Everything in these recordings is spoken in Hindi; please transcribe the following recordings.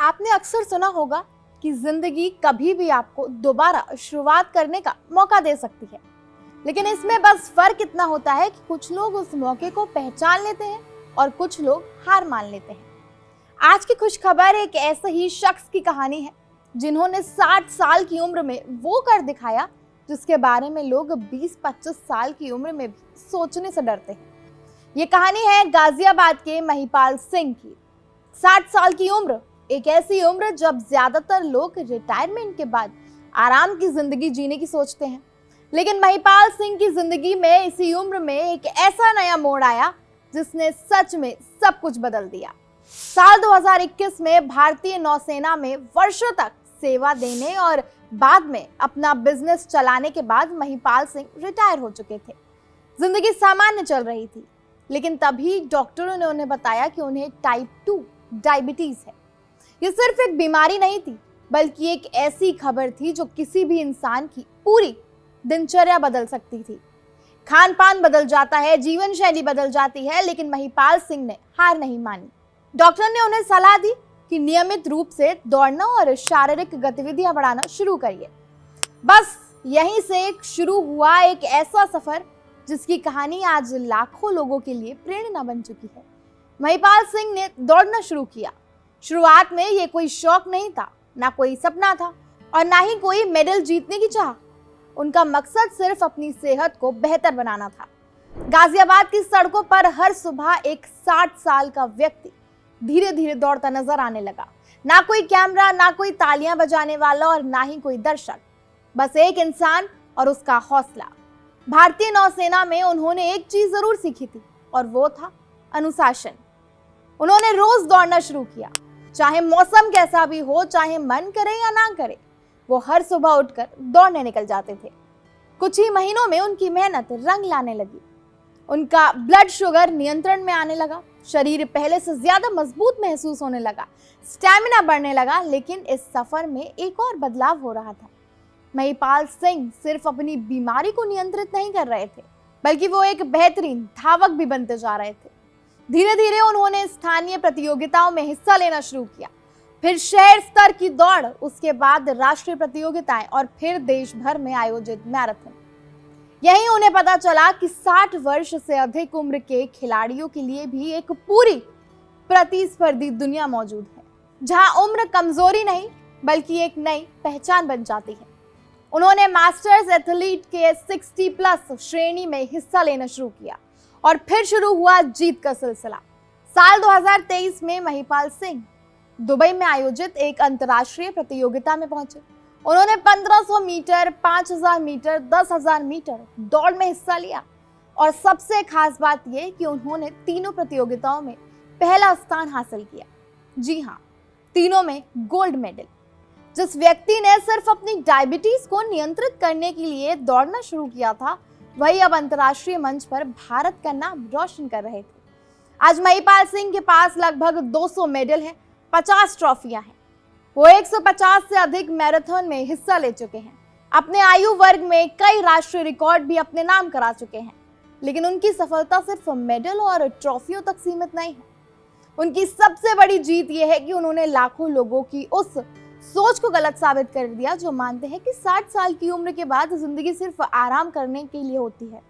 आपने अक्सर सुना होगा कि जिंदगी कभी भी आपको दोबारा शुरुआत करने का मौका दे सकती है, लेकिन इसमें बस फर्क इतना होता है कि कुछ लोग उस मौके को पहचान लेते हैं और कुछ लोग हार मान लेते हैं। आज की खुश खबर एक ऐसे ही शख्स की कहानी है जिन्होंने 60 साल की उम्र में वो कर दिखाया जिसके बारे में लोग 20-25 साल की उम्र में भी सोचने से डरते हैं। ये कहानी है गाजियाबाद के महिपाल सिंह की। 60 साल की उम्र एक ऐसी उम्र जब ज्यादातर लोग रिटायरमेंट के बाद आराम की जिंदगी जीने की सोचते हैं, लेकिन महिपाल सिंह की जिंदगी में इसी उम्र में एक ऐसा नया मोड़ आया जिसने सच में सब कुछ बदल दिया। साल 2021 में भारतीय नौसेना में वर्षों तक सेवा देने और बाद में अपना बिजनेस चलाने के बाद महिपाल सिंह रिटायर हो चुके थे। जिंदगी सामान्य चल रही थी, लेकिन तभी डॉक्टरों ने उन्हें बताया कि उन्हें टाइप 2 डायबिटीज है। ये सिर्फ एक बीमारी नहीं थी, बल्कि एक ऐसी खबर थी जो किसी भी इंसान की पूरी दिनचर्या बदल सकती थी। खान पान बदल जाता है, जीवन शैली बदल जाती है, लेकिन महिपाल सिंह ने हार नहीं मानी। डॉक्टर ने उन्हें सलाह दी कि नियमित रूप से दौड़ना और शारीरिक गतिविधियां बढ़ाना शुरू करिए। बस यहीं से शुरू हुआ एक ऐसा सफर जिसकी कहानी आज लाखों लोगों के लिए प्रेरणा बन चुकी है। महिपाल सिंह ने दौड़ना शुरू किया। शुरुआत में ये कोई शौक नहीं था, ना कोई सपना था और ना ही कोई मेडल जीतने की चाह। उनका मकसद सिर्फ अपनी सेहत को बेहतर बनाना था। गाजियाबाद की सड़कों पर हर सुबह एक 60 साल का व्यक्ति धीरे धीरे दौड़ता नजर आने लगा। ना कोई कैमरा, ना कोई तालियां बजाने वाला और ना ही कोई दर्शक, बस एक इंसान और उसका हौसला। भारतीय नौसेना में उन्होंने एक चीज जरूर सीखी थी और वो था अनुशासन। उन्होंने रोज दौड़ना शुरू किया, चाहे मौसम कैसा भी हो, चाहे मन करे या ना करे, वो हर सुबह उठकर दौड़ने निकल जाते थे। कुछ ही महीनों में उनकी मेहनत रंग लाने लगी। उनका ब्लड शुगर नियंत्रण में आने लगा, शरीर पहले से ज्यादा मजबूत महसूस होने लगा, स्टैमिना बढ़ने लगा। लेकिन इस सफर में एक और बदलाव हो रहा था। महिपाल सिंह सिर्फ अपनी बीमारी को नियंत्रित नहीं कर रहे थे, बल्कि वो एक बेहतरीन धावक भी बनते जा रहे थे। धीरे धीरे उन्होंने स्थानीय प्रतियोगिताओं में हिस्सा लेना शुरू किया, फिर शहर स्तर की दौड़, उसके बाद राष्ट्रीय प्रतियोगिताएं और फिर देश भर में आयोजित मैराथन। यहीं उन्हें पता चला कि 60 वर्ष से अधिक उम्र के खिलाड़ियों के लिए भी एक पूरी प्रतिस्पर्धी दुनिया मौजूद है, जहां उम्र कमजोरी नहीं बल्कि एक नई पहचान बन जाती है। उन्होंने मास्टर्स एथलीट के 60+ श्रेणी में हिस्सा लेना शुरू किया और फिर शुरू हुआ जीत का सिलसिला। साल 2023 में महिपाल सिंह दुबई में आयोजित एक अंतर्राष्ट्रीय प्रतियोगिता में पहुंचे। उन्होंने 1500 मीटर, 5000 मीटर, 10,000 मीटर दौड़ में हिस्सा लिया और सबसे खास बात यह कि उन्होंने तीनों प्रतियोगिताओं में पहला स्थान हासिल किया। जी हाँ, तीनों में गोल्ड मेडल। जिस व्यक्ति ने सिर्फ अपनी डायबिटीज को नियंत्रित करने के लिए दौड़ना शुरू किया था, वही अब अंतर्राष्ट्रीय मंच पर भारत का नाम रोशन कर रहे थे। आज महिपाल सिंह के पास लगभग 200 मेडल हैं, 50 ट्रॉफियां हैं। वो 150 से अधिक मैराथन में हिस्सा ले चुके हैं। अपने आयु वर्ग में कई राष्ट्रीय रिकॉर्ड भी अपने नाम करा चुके हैं। लेकिन उनकी सफलता सिर्फ मेडल और ट्रॉफियों तक सीमित नहीं है। उनकी सबसे बड़ी जीत यह है कि उन्होंने लाखों लोगों की उस सोच को गलत साबित कर दिया जो मानते हैं कि 60 साल की उम्र के बाद जिंदगी सिर्फ आराम करने के लिए होती है।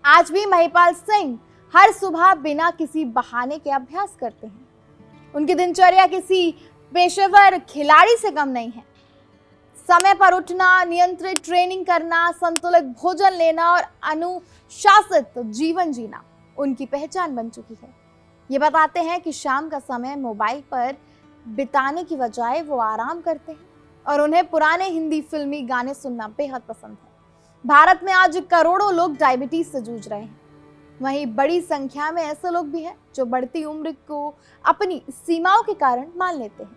आज भी महिपाल सिंह हर सुबह बिना किसी बहाने के अभ्यास करते हैं। उनकी दिनचर्या किसी पेशेवर खिलाड़ी से कम नहीं है। समय पर उठना, नियंत्रित ट्रेनिंग करना, संतुलित भोजन लेना और अनुशासित जीवन जीना उनकी पहचान बन चुकी है। ये बताते हैं कि शाम का समय मोबाइल पर बिताने की बजाय वो आराम करते हैं और उन्हें पुराने हिंदी फिल्मी गाने सुनना बेहद पसंद है। भारत में आज करोड़ों लोग डायबिटीज से जूझ रहे हैं। वहीं बड़ी संख्या में ऐसे लोग भी हैं जो बढ़ती उम्र को अपनी सीमाओं के कारण मान लेते हैं।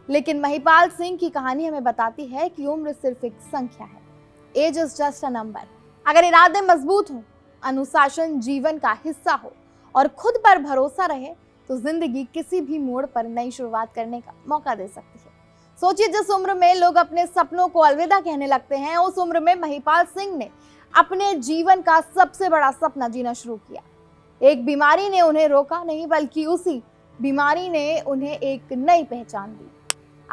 लेकिन महिपाल सिंह की कहानी हमें बताती है कि उम्र सिर्फ एक संख्या है। Age is just a number. अगर इरादे मजबूत हो, अनुशासन जीवन का हिस्सा हो और खुद पर भरोसा रहे तो जिंदगी किसी भी मोड़ पर नई शुरुआत करने का मौका दे सकती है। सोचिए, जिस उम्र में लोग अपने सपनों को अलविदा कहने लगते हैं, उस उम्र में महिपाल सिंह ने अपने जीवन का सबसे बड़ा सपना जीना शुरू किया। एक बीमारी ने उन्हें रोका नहीं, बल्कि उसी बीमारी ने उन्हें एक नई पहचान दी।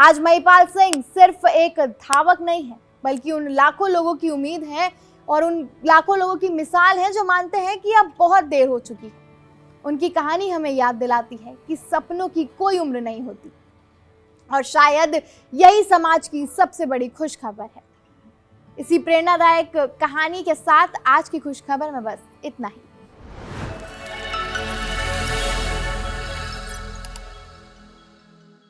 आज महिपाल सिंह सिर्फ एक धावक नहीं है, बल्कि उन लाखों लोगों की उम्मीद है और उन लाखों लोगों की मिसाल है जो मानते हैं कि अब बहुत देर हो चुकी है। उनकी कहानी हमें याद दिलाती है कि सपनों की कोई उम्र नहीं होती, और शायद यही समाज की सबसे बड़ी खुशखबर है। इसी प्रेरणादायक कहानी के साथ आज की खुशखबर में बस इतना ही।